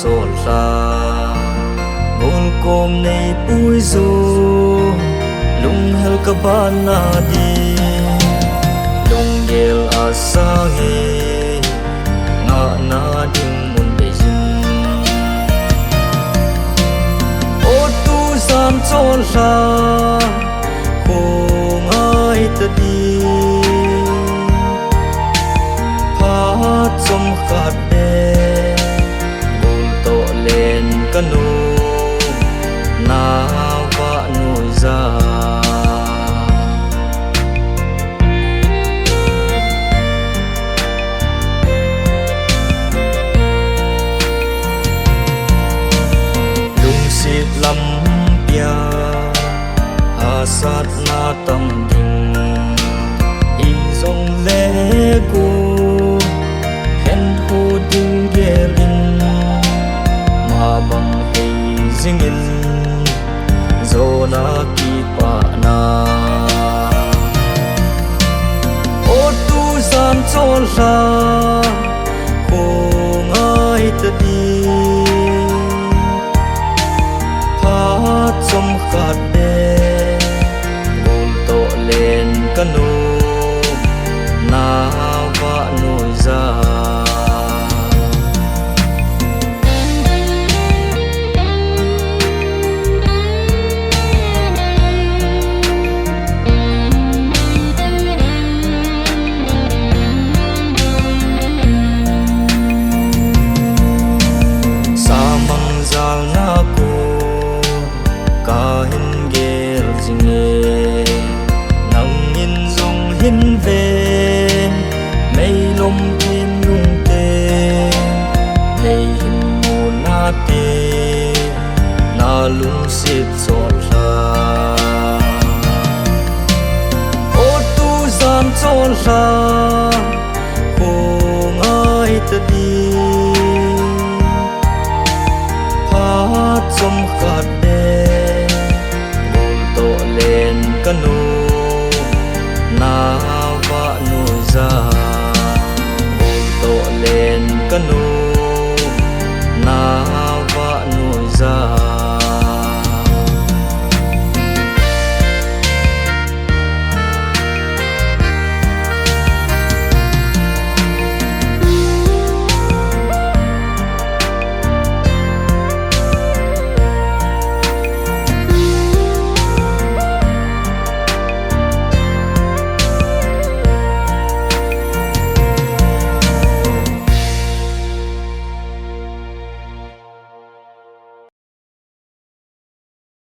trộn ra buồn côm này bụi dù lung hel ka ba na đi lung yel asa he na na ding mun be jin o tu sam trộn ra ho ngai ta đi pha chom khat de bul to lên cano na va nuôi ra lung xịt lắm bia hà sát na tâm đình y dòng lẽ cô khen hồ đình ghé linh mà bằng hay dinh in zona ki pa na o tu san chol ra ho ngai ta đi pha chom khat de bol to lên cano na va nuôi ra hin về mây lom in nhung tê nay hin mù na tê na lung xịt trộn ra ô tu gian trộn ra hồ ngai ta đi pha chom khat de bol to lên cano na va nuôi ra bul to lên cano na